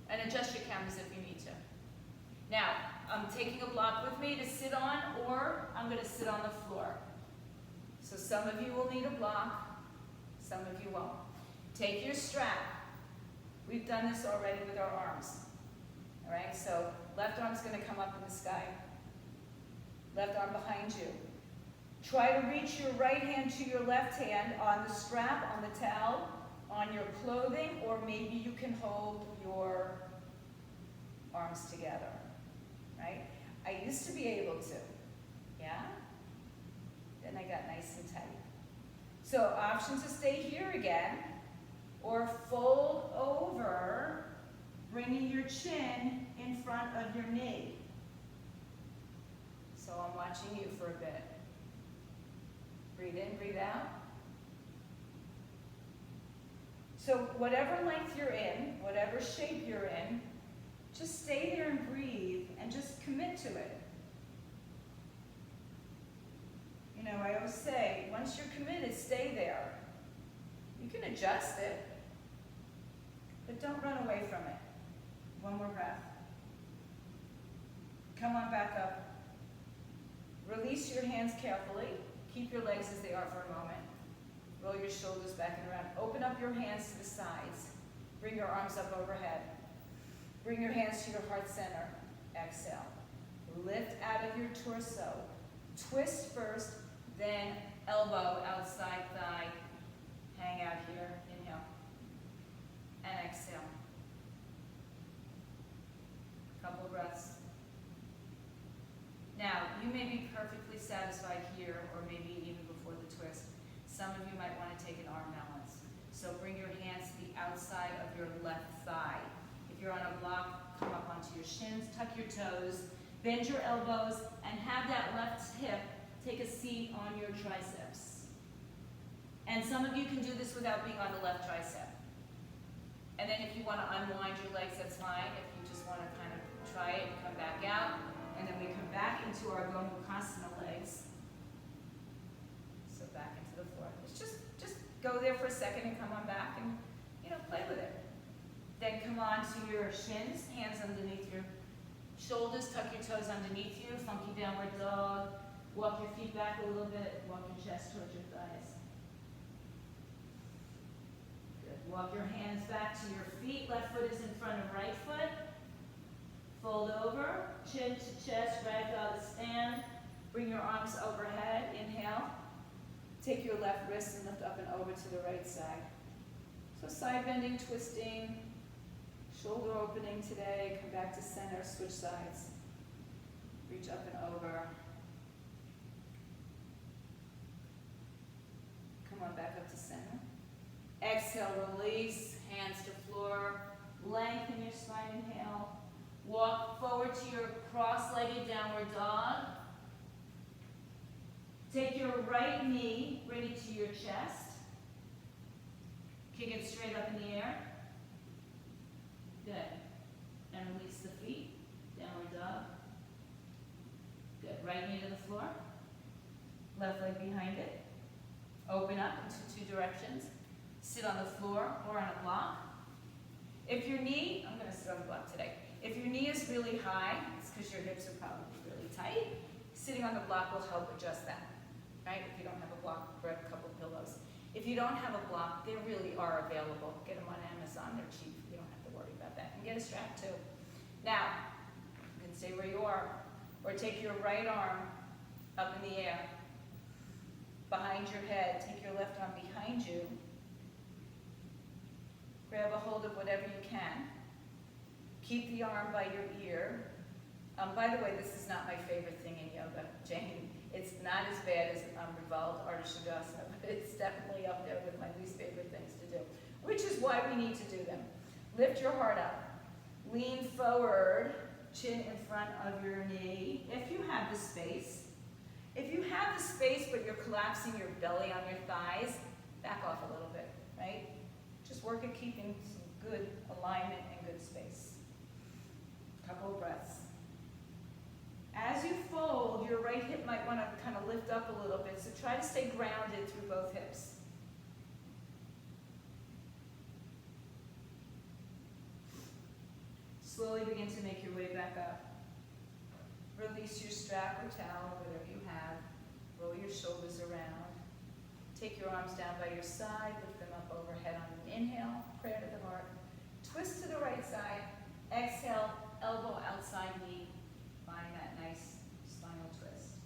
And adjust your cameras if you need to. Now, I'm taking a block with me to sit on, or I'm going to sit on the floor. So some of you will need a block, some of you won't. Take your strap. We've done this already with our arms. All right, so left arm's going to come up in the sky. Left arm behind you. Try to reach your right hand to your left hand on the strap, on the towel, on your clothing, or maybe you can hold your arms together. Right? I used to be able to. Yeah? Then I got nice and tight. So option to stay here again, or fold over, bringing your chin in front of your knee. So I'm watching you for a bit. Breathe in, breathe out. So whatever length you're in, whatever shape you're in, just stay there and breathe and just commit to it. You know, I always say, once you're committed, stay there. You can adjust it, but don't run away from it. One more breath. Come on back up. Release your hands carefully. Keep your legs as they are for a moment. Roll your shoulders back and around. Open up your hands to the sides. Bring your arms up overhead. Bring your hands to your heart center. Exhale. Lift out of your torso. Twist first, then elbow outside thigh. Hang out here. Inhale. And exhale. Couple breaths. Now, you may be perfectly satisfied here, or maybe even before the twist. Some of you might want to take an arm balance. So bring your hands to the outside of your left thigh. If you're on a block, come up onto your shins, tuck your toes, bend your elbows, and have that left hip take a seat on your triceps. And some of you can do this without being on the left tricep. And then if you want to unwind your legs, that's fine. If you just want to kind of try it and come back out, and then we come back into our Gomukhasana legs. So back into the floor. It's just go there for a second and come on back and, play with it. Then come on to your shins, hands underneath your shoulders, tuck your toes underneath you, funky downward dog. Walk your feet back a little bit, walk your chest towards your thighs. Good. Walk your hands back to your feet. Left foot is in front of right foot. Fold over, chin to chest, ragdoll to stand. Bring your arms overhead. Inhale. Take your left wrist and lift up and over to the right side. So side bending, twisting, shoulder opening today. Come back to center, switch sides. Reach up and over. Come on back up to center. Exhale, release, hands to floor. Lengthen your spine, inhale. Walk forward to your cross-legged downward dog. Take your right knee, bring it to your chest. Kick it straight up in the air. Good. And release the feet. Downward dog. Good. Right knee to the floor. Left leg behind it. Open up into two directions. Sit on the floor or on a block. If your knee, I'm going to sit on the block today. If your knee is really high, it's because your hips are probably really tight. Sitting on the block will help adjust that. Right? If you don't have a block, grab a couple pillows. If you don't have a block, they really are available. Get them on Amazon, they're cheap. You don't have to worry about that. And get a strap too. Now, you can stay where you are. Or take your right arm up in the air. Behind your head, take your left arm behind you. Grab a hold of whatever you can. Keep the arm by your ear. By the way, this is not my favorite thing in yoga, Jane. It's not as bad as revolved Ardha, but it's definitely up there with my least favorite things to do, which is why we need to do them. Lift your heart up. Lean forward, chin in front of your knee, if you have the space. If you have the space, but you're collapsing your belly on your thighs, back off a little bit, right? Just work at keeping some good alignment and good space. Couple of breaths. As you fold, your right hip might want to kind of lift up a little bit, so try to stay grounded through both hips. Slowly begin to make your way back up. Release your strap or towel, whatever you have. Roll your shoulders around. Take your arms down by your side, lift them up overhead on an inhale, prayer to the heart. Twist to the right side. Exhale, elbow outside knee. Find that nice spinal twist.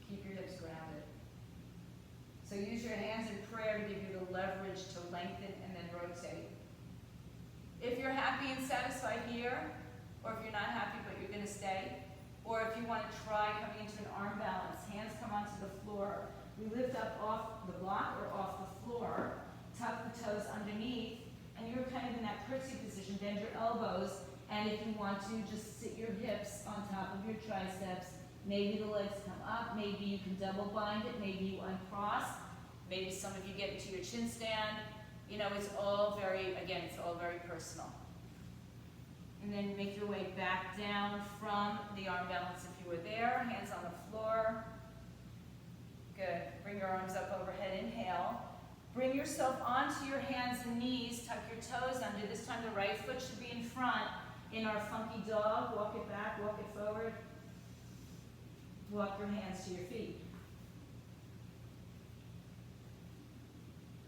Keep your hips grounded. So use your hands in prayer to give you the leverage to lengthen and then rotate. If you're happy and satisfied here, or if you're not happy but you're going to stay, or if you want to try coming into an arm balance, hands come onto the floor. We lift up off the block or off the floor, tuck the toes underneath, and you're kind of in that curtsy position. Bend your elbows, and if you want to, just sit your hips on top of your triceps. Maybe the legs come up, maybe you can double bind it, maybe you uncross, maybe some of you get into your chin stand. You know, it's all very, again, it's all very personal. And then make your way back down from the arm balance if you were there, hands on the floor. Good. Bring your arms up overhead, inhale. Bring yourself onto your hands and knees, tuck your toes under. This time the right foot should be in front. In our funky dog, walk it back, walk it forward. Walk your hands to your feet.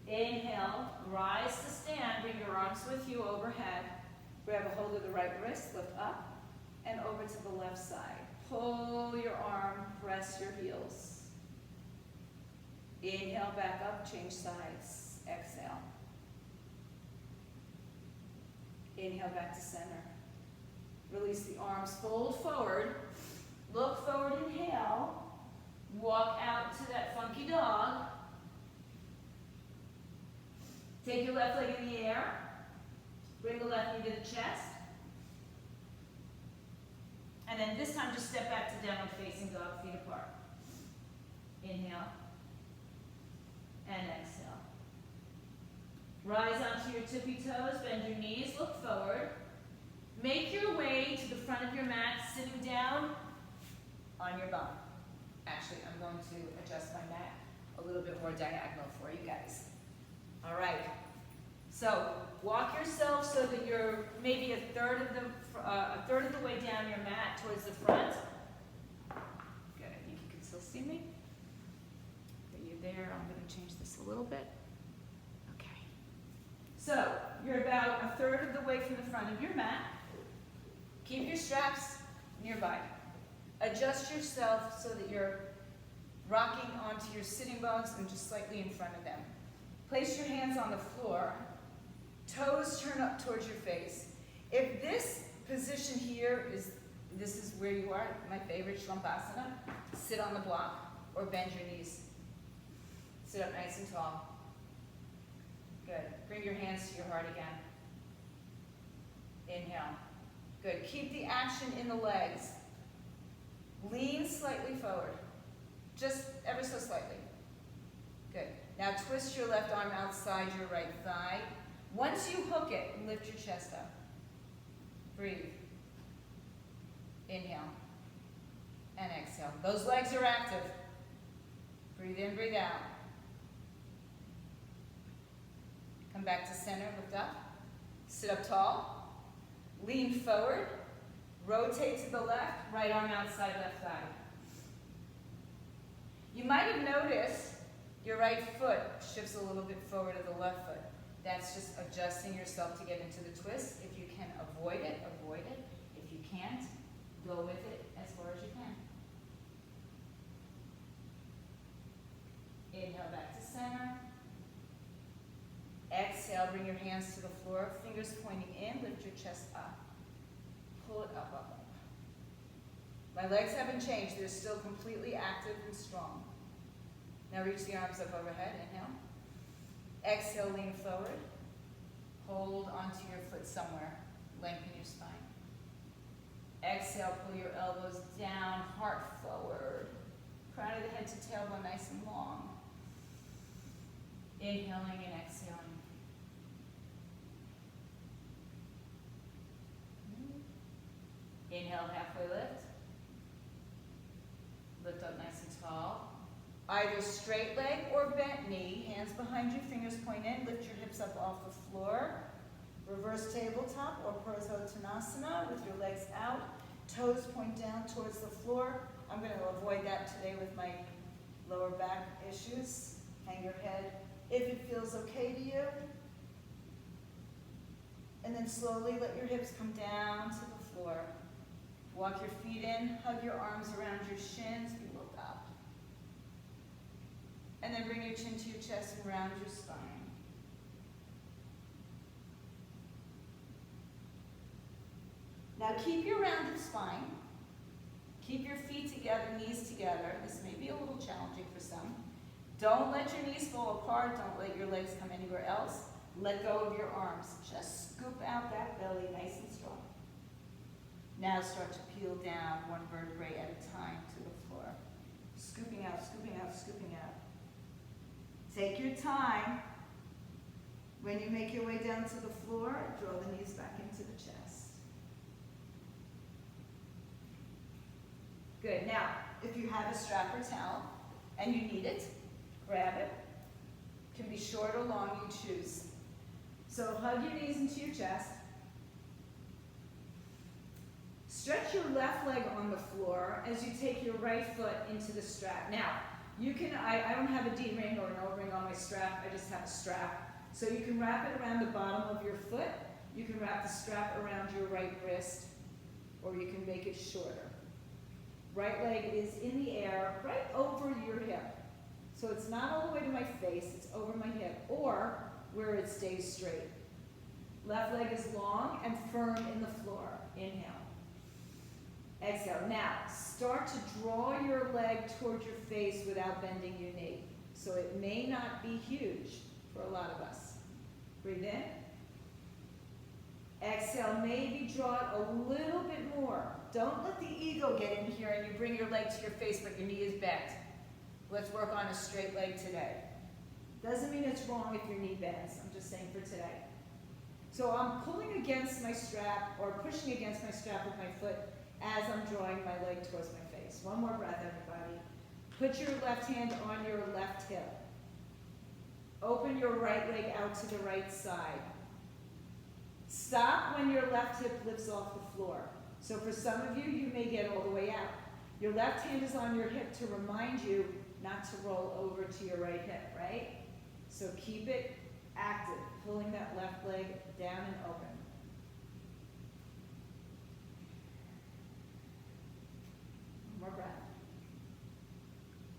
Inhale, rise to stand, bring your arms with you overhead. Grab a hold of the right wrist, lift up, and over to the left side. Pull your arm, press your heels. Inhale, back up, change sides. Exhale. Inhale, back to center. Release the arms, fold forward. Look forward, inhale. Walk out to that funky dog. Take your left leg in the air. Bring the left knee to the chest. And then this time just step back to downward facing dog, feet apart. Inhale. And exhale. Rise onto your tippy toes, bend your knees, look forward. Make your way to the front of your mat, sitting down on your bum. Actually, I'm going to adjust my mat a little bit more diagonal for you guys. All right. So walk yourself so that you're maybe a third of the way down your mat towards the front. Good. I think you can still see me. Are you there? I'm going to change this a little bit. Okay. So you're about a third of the way from the front of your mat. Keep your straps nearby. Adjust yourself so that you're rocking onto your sitting bones and just slightly in front of them. Place your hands on the floor. Toes turn up towards your face. If this position here this is where you are, my favorite, Shvampasana, sit on the block or bend your knees. Sit up nice and tall. Good. Bring your hands to your heart again. Inhale. Good. Keep the action in the legs. Lean slightly forward. Just ever so slightly. Good. Now twist your left arm outside your right thigh. Once you hook it, lift your chest up. Breathe. Inhale. And exhale. Those legs are active. Breathe in, breathe out. Come back to center, lift up. Sit up tall. Lean forward. Rotate to the left. Right arm outside left thigh. You might have noticed your right foot shifts a little bit forward of the left foot. That's just adjusting yourself to get into the twist. If you can avoid it, avoid it. If you can't, go with it as far as you can. Inhale back to center. Exhale, bring your hands to the floor, fingers pointing in, lift your chest up. Pull it up, up, up. My legs haven't changed. They're still completely active and strong. Now reach the arms up overhead. Inhale. Exhale, lean forward. Hold onto your foot somewhere. Lengthen your spine. Exhale, pull your elbows down, heart forward. Crown of the head to tailbone nice and long. Inhaling and exhaling. Inhale, halfway lift. Lift up nice and tall. Either straight leg or bent knee. Hands behind you, fingers point in. Lift your hips up off the floor. Reverse tabletop or Prasottanasana with your legs out. Toes point down towards the floor. I'm going to avoid that today with my lower back issues. Hang your head if it feels okay to you. And then slowly let your hips come down to the floor. Walk your feet in, hug your arms around your shins, you look up. And then bring your chin to your chest and round your spine. Now keep your rounded spine. Keep your feet together, knees together. This may be a little challenging for some. Don't let your knees fall apart. Don't let your legs come anywhere else. Let go of your arms. Just scoop out that belly nice and strong. Now start to peel down one vertebrae at a time to the floor. Scooping out, scooping out, scooping out. Take your time. When you make your way down to the floor, draw the knees back into the chest. Good. Now, if you have a strap or towel and you need it, grab it. It can be short or long, you choose. So hug your knees into your chest. Stretch your left leg on the floor as you take your right foot into the strap. Now, you can, I don't have a D ring or an O ring on my strap, I just have a strap. So you can wrap it around the bottom of your foot, you can wrap the strap around your right wrist, or you can make it shorter. Right leg is in the air, right over your hip. So it's not all the way to my face, it's over my hip, or where it stays straight. Left leg is long and firm in the floor. Inhale. Exhale. Now, start to draw your leg toward your face without bending your knee. So it may not be huge for a lot of us. Breathe in. Exhale. Maybe draw it a little bit more. Don't let the ego get in here and you bring your leg to your face but your knee is bent. Let's work on a straight leg today. Doesn't mean it's wrong if your knee bends. I'm just saying for today. So I'm pulling against my strap or pushing against my strap with my foot as I'm drawing my leg towards my face. One more breath, everybody. Put your left hand on your left hip. Open your right leg out to the right side. Stop when your left hip lifts off the floor. So for some of you, you may get all the way out. Your left hand is on your hip to remind you not to roll over to your right hip, right? So keep it active, pulling that left leg down and open. One more breath.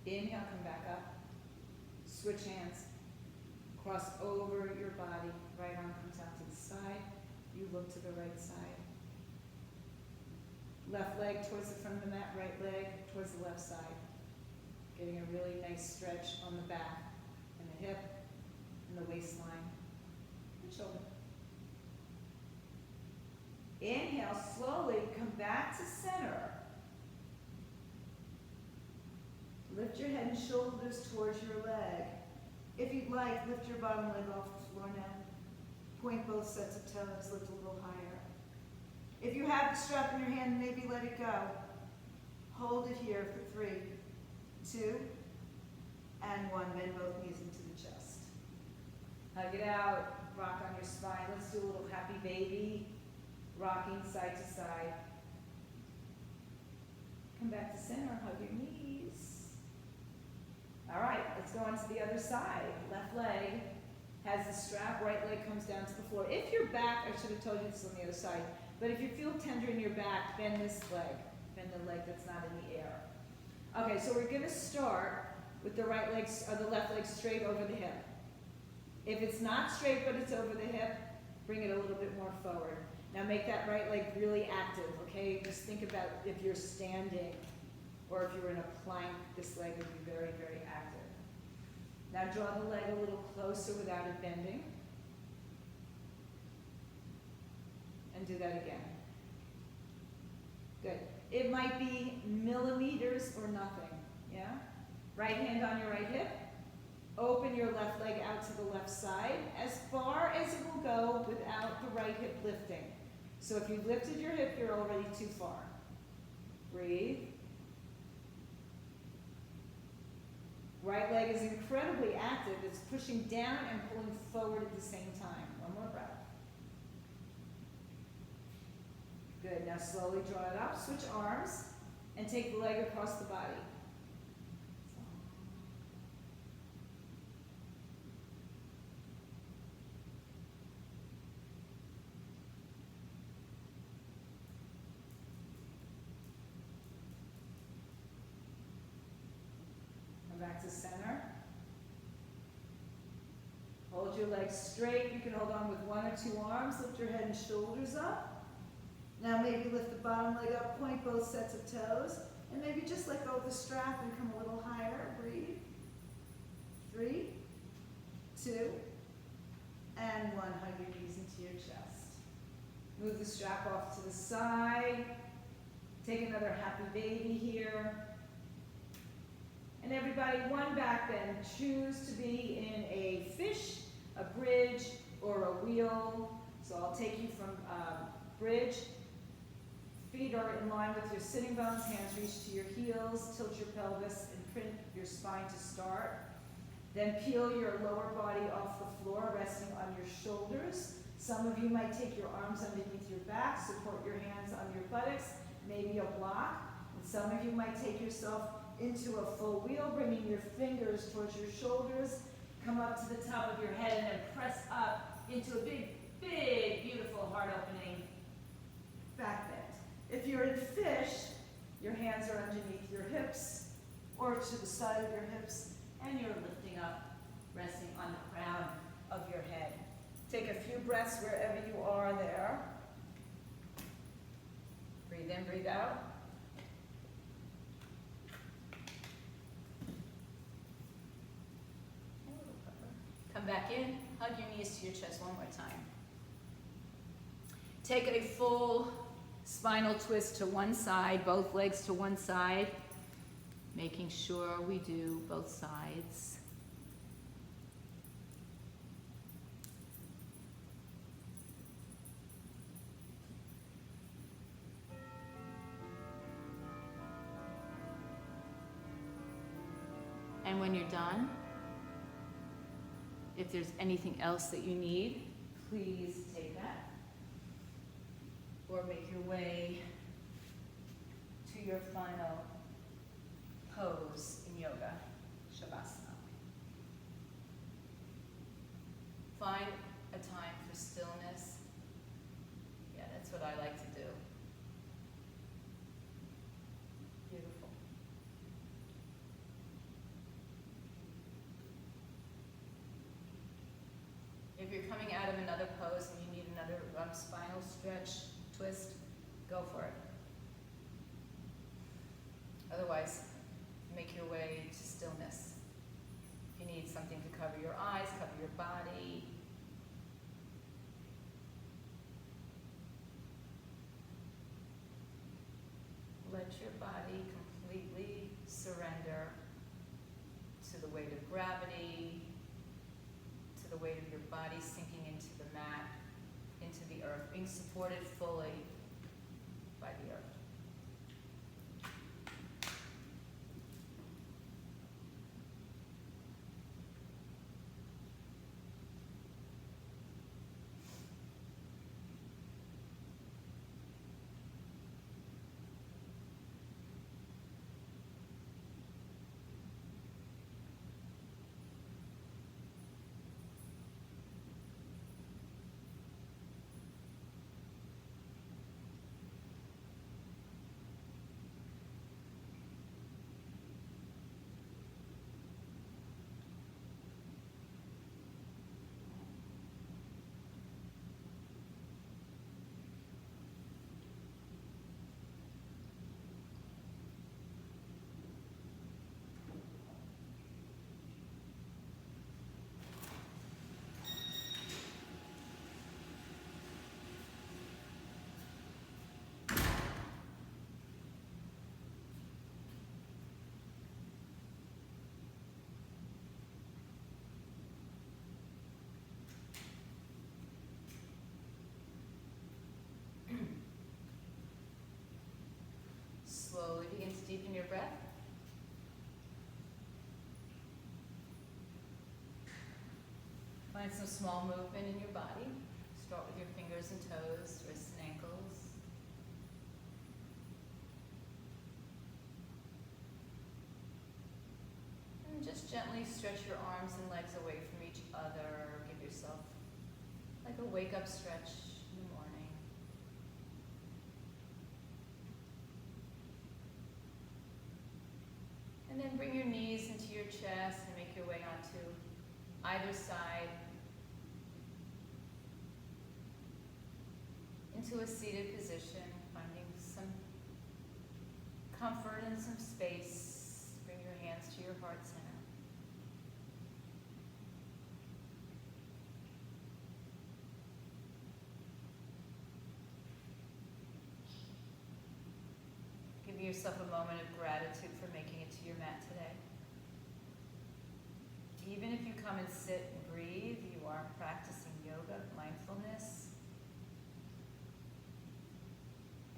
Inhale, come back up. Switch hands. Cross over your body. Right arm comes out to the side. You look to the right side. Left leg towards the front of the mat, right leg towards the left side. Getting a really nice stretch on the back and the hip and the waistline and shoulder. Inhale, slowly come back to center. Lift your head and shoulders towards your leg. If you'd like, lift your bottom leg off the floor now. Point both sets of toes, lift a little higher. If you have the strap in your hand, maybe let it go. Hold it here for 3, 2, and 1. Bend both knees into the chest. Hug it out. Rock on your spine. Let's do a little happy baby. Rocking side to side. Come back to center. Hug your knees. All right, let's go on to the other side. Left leg has the strap. Right leg comes down to the floor. If you're back, I should have told you this on the other side. But if you feel tender in your back, bend this leg. Bend the leg that's not in the air. Okay, so we're going to start with the right leg, or the left leg straight over the hip. If it's not straight but it's over the hip, bring it a little bit more forward. Now make that right leg really active, okay? Just think about if you're standing or if you're in a plank, this leg would be very, very active. Now draw the leg a little closer without it bending. And do that again. Good. It might be millimeters or nothing, yeah? Right hand on your right hip. Open your left leg out to the left side as far as it will go without the right hip lifting. So if you've lifted your hip, you're already too far. Breathe. Right leg is incredibly active. It's pushing down and pulling forward at the same time. One more breath. Good. Now slowly draw it up. Switch arms and take the leg across the body. Come back to center. Hold your legs straight. You can hold on with one or two arms. Lift your head and shoulders up. Now maybe lift the bottom leg up, point both sets of toes, and maybe just let go of the strap and come a little higher. Breathe. 3, 2, and 1. Hug your knees into your chest. Move the strap off to the side. Take another happy baby here. And everybody, one back bend. Choose to be in a fish, a bridge, or a wheel. So I'll take you from bridge. Feet are in line with your sitting bones, hands reach to your heels, tilt your pelvis and print your spine to start. Then peel your lower body off the floor, resting on your shoulders. Some of you might take your arms underneath your back, support your hands on your buttocks, maybe a block. And some of you might take yourself into a full wheel, bringing your fingers towards your shoulders, come up to the top of your head and then press up into a big, big, beautiful heart opening back bend. If you're in fish, your hands are underneath your hips or to the side of your hips, and you're lifting up, resting on the crown of your head. Take a few breaths wherever you are there. Breathe in, breathe out. Come back in, hug your knees to your chest one more time. Take a full spinal twist to one side, both legs to one side, making sure we do both sides. And when you're done, if there's anything else that you need, please take that. Or make your way to your final pose in yoga, Shavasana. Find a time for stillness. Yeah, that's what I like to do. Beautiful. If you're coming out of another pose and you need another spinal stretch, twist, go for it. Otherwise, make your way to stillness. If you need something to cover your eyes, cover your body. Let your body completely surrender to the weight of gravity, to the weight of your body sinking into the mat, into the earth, being supported fully by the earth. Find some small movement in your body. Start with your fingers and toes, wrists and ankles. And just gently stretch your arms and legs away from each other. Give yourself like a wake-up stretch in the morning. And then bring your knees into your chest and make your way onto either side into a seated position, finding some comfort and some space. Bring your hands to your heart center. Give yourself a moment of gratitude for making it to your mat today. Even if you come and sit and breathe, you are practicing yoga, mindfulness.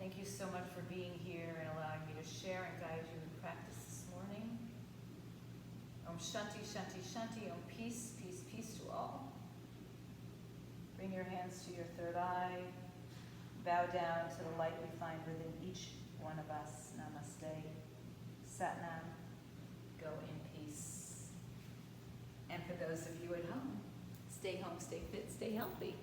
Thank you so much for being here and allowing me to share and guide you in practice this morning. Om Shanti, Shanti, Shanti. Om peace, peace, peace to all. Bring your hands to your third eye. Bow down to the light we find within each one of us. Namaste. Satnam. Go in peace. And for those of you at home, stay fit, stay healthy.